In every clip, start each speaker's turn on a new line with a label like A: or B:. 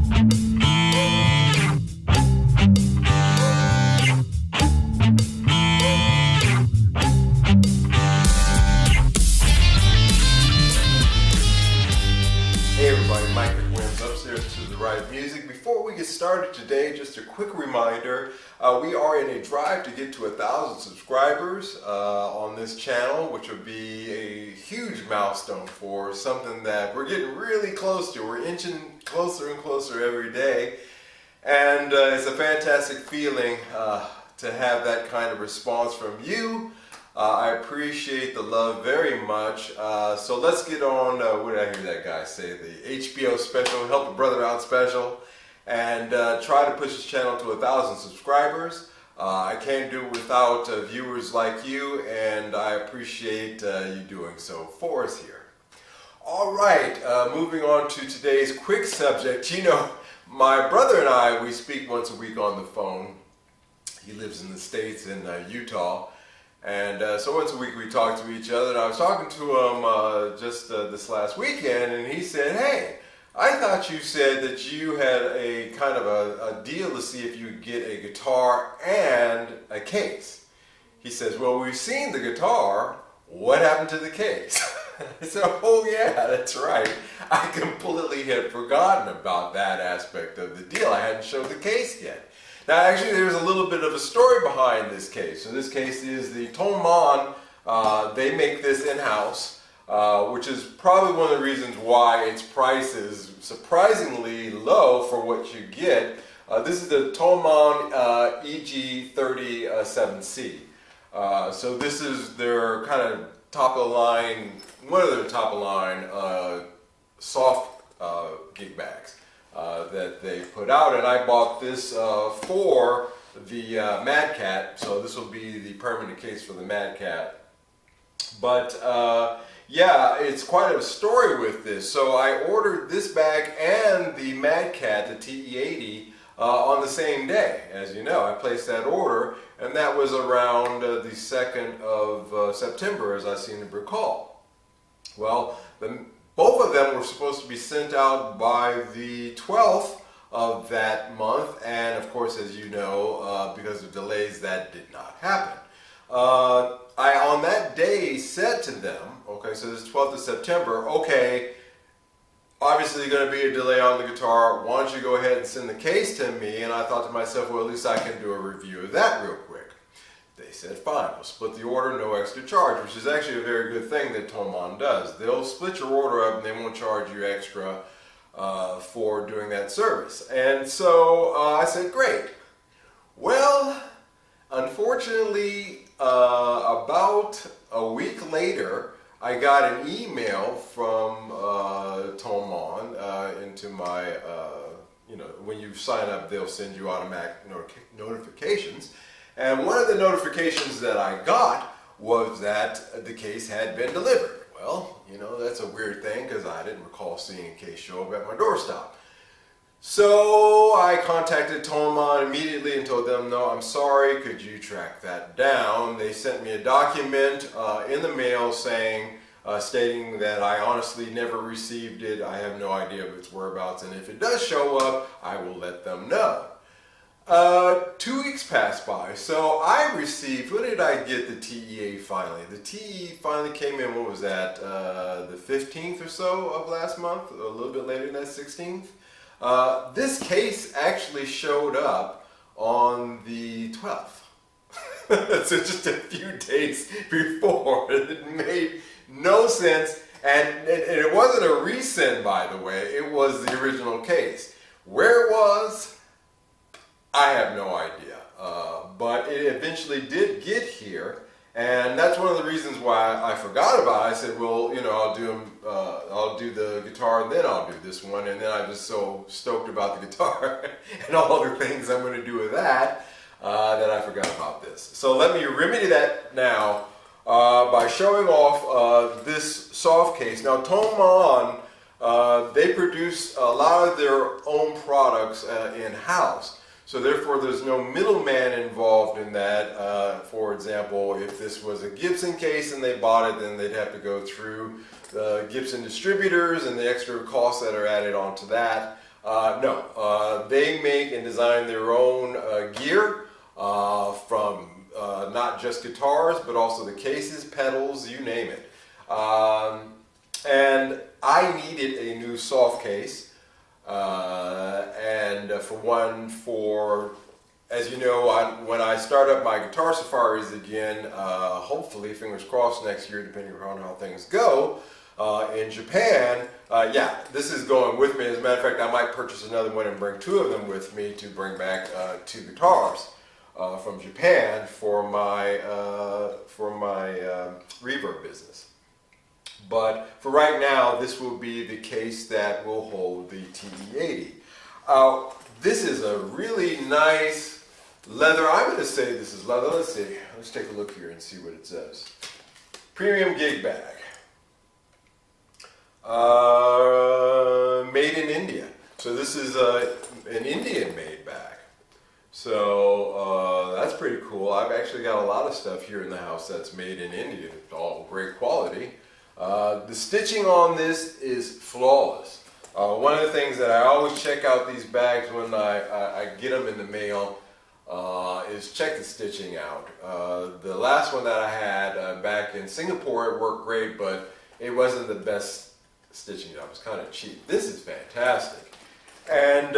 A: Hey everybody, Mike McWilliams upstairs to the right music. Before we get started today, just a quick reminder, we are in a drive to get to 1,000 subscribers on this channel, which would be a huge milestone for something that we're getting really close to. We're inching closer and closer every day, and it's a fantastic feeling to have that kind of response from you. I appreciate the love very much. So let's get on, what did I hear that guy say? The HBO special, Help a Brother Out special, and try to push this channel to 1,000 subscribers. I can't do it without viewers like you, and I appreciate you doing so for us here. All right, moving on to today's quick subject. You know, my brother and I, we speak once a week on the phone. He lives in the States in Utah. And so once a week we talk to each other, and I was talking to him just this last weekend, and he said, hey, I thought you said that you had a kind of a deal to see if you could get a guitar and a case. He says, well, we've seen the guitar, what happened to the case? I said, oh yeah, that's right. I completely had forgotten about that aspect of the deal. I hadn't showed the case yet. Now, actually, there's a little bit of a story behind this case. So this case is the Thomann. They make this in-house, which is probably one of the reasons why its price is surprisingly low for what you get. This is the Thomann EG37C. So this is their kind of top-of-the-line, one of their top-of-the-line soft Gigbags that they put out, and I bought this for the Mad Cat, so this will be the permanent case for the Mad Cat. But yeah, it's quite a story with this. So I ordered this bag and the Mad Cat, the TE80, on the same day. As you know, I placed that order, and that was around the 2nd of September, as I seem to recall. Well, both of them were supposed to be sent out by the 12th of that month, and of course, as you know, because of delays, that did not happen. I, on that day, said to them, okay, so this 12th of September, okay, obviously going to be a delay on the guitar, why don't you go ahead and send the case to me? And I thought to myself, well, at least I can do a review of that real quick. They said, fine, we'll split the order, no extra charge, which is actually a very good thing that Thomann does. They'll split your order up and they won't charge you extra for doing that service. And so I said, great. Well, unfortunately, about a week later, I got an email from Thomann into my, you know, when you sign up, they'll send you automatic notifications. And one of the notifications that I got was that the case had been delivered. Well, you know, that's a weird thing because I didn't recall seeing a case show up at my doorstep. So I contacted Thomann immediately and told them, no, I'm sorry, could you track that down? They sent me a document in the mail saying, stating that I honestly never received it. I have no idea of its whereabouts, and if it does show up, I will let them know. 2 weeks passed by, so I received, when did I get the TE8 finally? The TE finally came in, what was that, the 15th or so of last month, a little bit later than that, 16th. This case actually showed up on the 12th, so just a few days before. It made no sense, and it wasn't a resend, by the way, it was the original case. Where it was, I have no idea, but it eventually did get here, and that's one of the reasons why I forgot about it. I said, well, you know, I'll do the guitar and then I'll do this one, and then I was so stoked about the guitar and all other things I'm going to do with that that I forgot about this. So let me remedy that now by showing off this soft case. Now, Thomann, they produce a lot of their own products in-house. So therefore, there's no middleman involved in that. For example, if this was a Gibson case and they bought it, then they'd have to go through the Gibson distributors and the extra costs that are added onto that. No, They make and design their own gear from not just guitars, but also the cases, pedals, you name it. And I needed a new soft case, and as you know, when I start up my guitar safaris again, hopefully, fingers crossed, next year, depending on how things go, in Japan, yeah, this is going with me. As a matter of fact, I might purchase another one and bring 2 of them with me to bring back 2 guitars from Japan for my reverb business. But for right now, this will be the case that will hold the TE80. This is a really nice leather. I'm going to say this is leather. Let's see. Let's take a look here and see what it says. Premium Gigbag. Made in India. So this is an Indian-made bag. So that's pretty cool. I've actually got a lot of stuff here in the house that's made in India. It's all great quality. The stitching on this is flawless. One of the things that I always check out these bags when I get them in the mail is check the stitching out. The last one that I had back in Singapore, it worked great, but it wasn't the best stitching job. It was kind of cheap. This is fantastic. And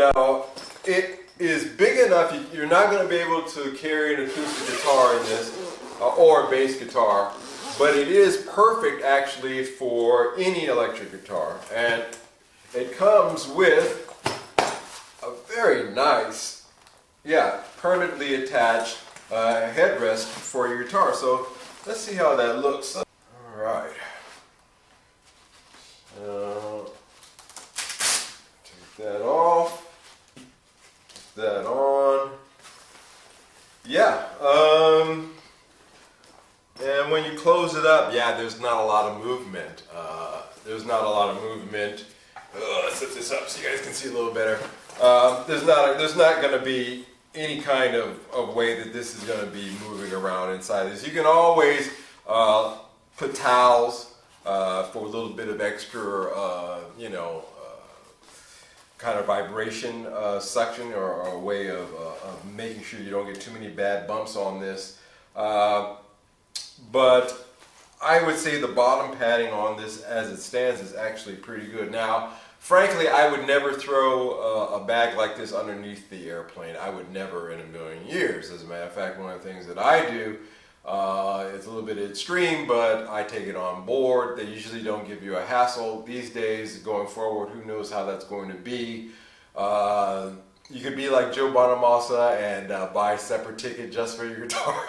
A: it is big enough, you're not going to be able to carry an acoustic guitar in this, or a bass guitar, but it is perfect actually for any electric guitar. And it comes with a very nice, yeah, permanently attached headrest for your guitar. So let's see how that looks. All right. Take that off. Put that on. Yeah. And when you close it up, yeah, there's not a lot of movement. Let's set this up so you guys can see a little better. There's not going to be any kind of way that this is going to be moving around inside this. You can always put towels for a little bit of extra, kind of vibration suction, or a way of making sure you don't get too many bad bumps on this. But I would say the bottom padding on this as it stands is actually pretty good. Now, frankly, I would never throw a bag like this underneath the airplane. I would never in a million years. As a matter of fact, one of the things that I do, it's a little bit extreme, but I take it on board. They usually don't give you a hassle. These days, going forward, who knows how that's going to be. You could be like Joe Bonamassa and buy a separate ticket just for your guitar.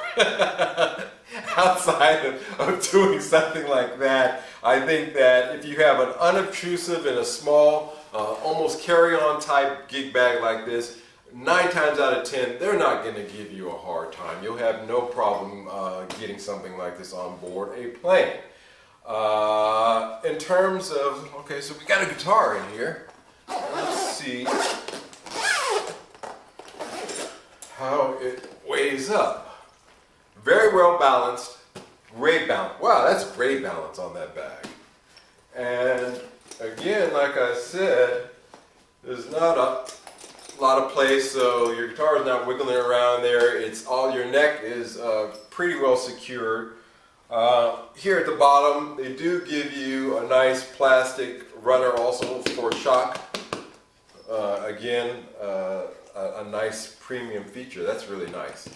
A: Outside of doing something like that, I think that if you have an unobtrusive and a small, almost carry-on type gig bag like this, 9 times out of 10, they're not going to give you a hard time. You'll have no problem getting something like this on board a plane. In terms of, okay, so we got a guitar in here. Let's see how it weighs up. Very well balanced, great balance. Wow, that's great balance on that bag. And again, like I said, there's not a lot of place, so your guitar is not wiggling around there. It's all, your neck is pretty well secured. Here at the bottom, they do give you a nice plastic runner also for shock. Again, a nice premium feature. That's really nice.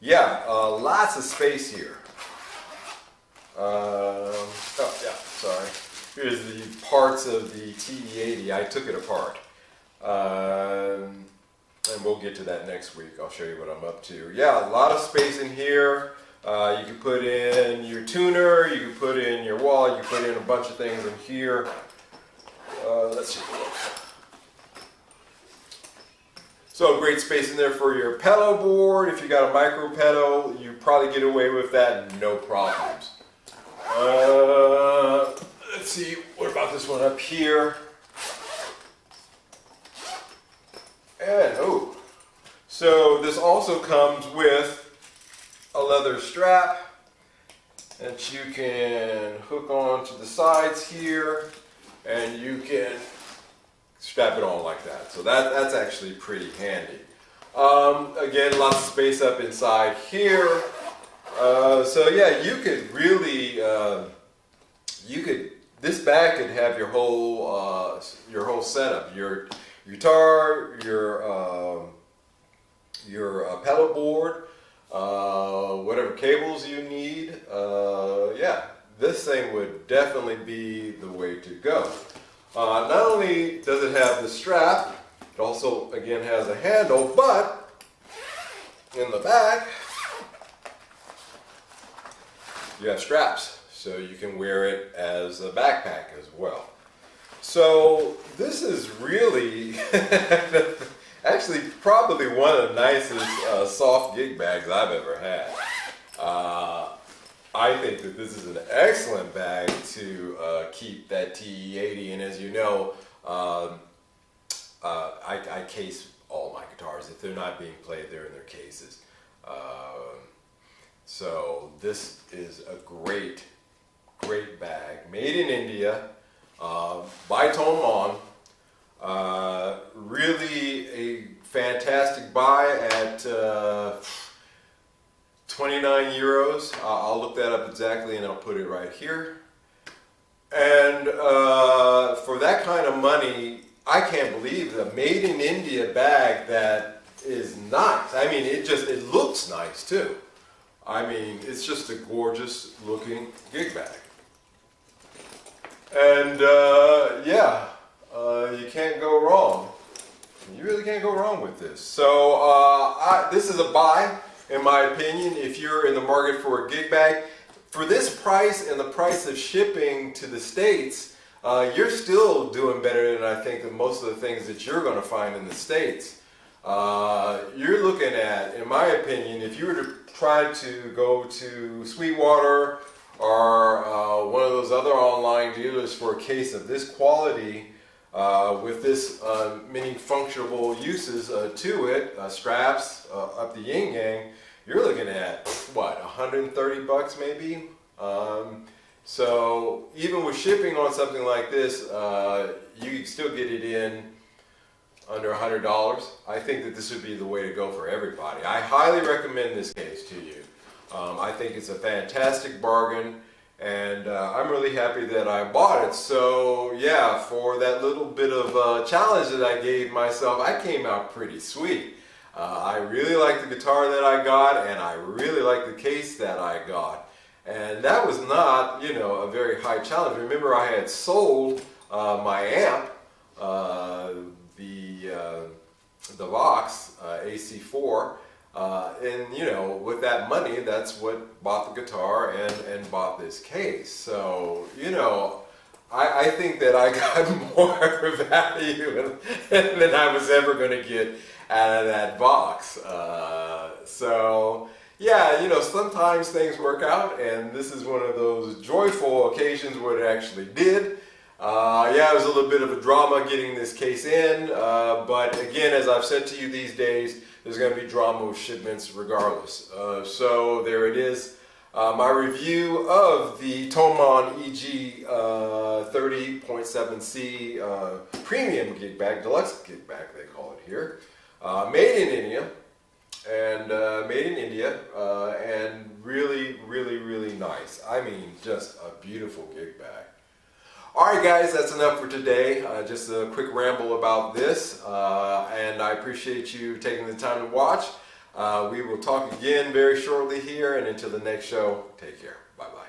A: Yeah, lots of space here. Oh yeah, sorry. Here's the parts of the TE80. I took it apart. And we'll get to that next week. I'll show you what I'm up to. Yeah, a lot of space in here. You can put in your tuner, you can put in your wall, you can put in a bunch of things in here. Let's take a look. So great space in there for your pedal board. If you got a micro pedal, you probably get away with that, no problems. Let's see, what about this one up here? And oh, so this also comes with a leather strap that you can hook on to the sides here, and you can strap it on like that. So that's actually pretty handy. Again, lots of space up inside here. So yeah, you could really, this bag could have your whole setup, your guitar, your pedal board, whatever cables you need. Yeah, this thing would definitely be the way to go. Not only does it have the strap, it also again has a handle, but in the back you have straps, so you can wear it as a backpack as well. So this is really actually probably one of the nicest soft gig bags I've ever had. I think that this is an excellent bag to keep that TE80, and as you know, I case all my guitars. If they're not being played, they're in their cases. So this is a great bag, made in India, by Thomann. Really a fantastic buy at 29 euros. I'll look that up exactly and I'll put it right here. And for that kind of money, I can't believe the made in India bag that is nice. I mean, it looks nice too. I mean, it's just a gorgeous looking gig bag. And yeah, you can't go wrong. You really can't go wrong with this. So this is a buy, in my opinion, if you're in the market for a gig bag. For this price and the price of shipping to the States, you're still doing better than I think that most of the things that you're going to find in the States. You're looking at, in my opinion, if you were to try to go to Sweetwater or one of those other online dealers for a case of this quality, with this many functional uses to it, straps up the yin yang, you're looking at what, 130 bucks maybe. So even with shipping on something like this, you can still get it in under $100. I think that this would be the way to go for everybody. I highly recommend this case to you. I think it's a fantastic bargain, and I'm really happy that I bought it. So yeah, for that little bit of challenge that I gave myself, I came out pretty sweet. I really like the guitar that I got, and I really like the case that I got. And that was not, you know, a very high challenge. Remember, I had sold my amp, the Vox AC4, and you know, with that money, that's what bought the guitar and bought this case. So, you know, I think that I got more value than I was ever going to get out of that box. So yeah, you know, sometimes things work out, and this is one of those joyful occasions where it actually did. Yeah, it was a little bit of a drama getting this case in, but again, as I've said to you these days, there's going to be drama with shipments regardless. So there it is, my review of the Thomann EG 30.7C Premium Gig Bag, Deluxe Gig Bag they call it here, made in India, and and really, really, really nice. I mean, just a beautiful gig bag. Alright guys, that's enough for today. Just a quick ramble about this, and I appreciate you taking the time to watch. We will talk again very shortly here, and until the next show, take care. Bye-bye.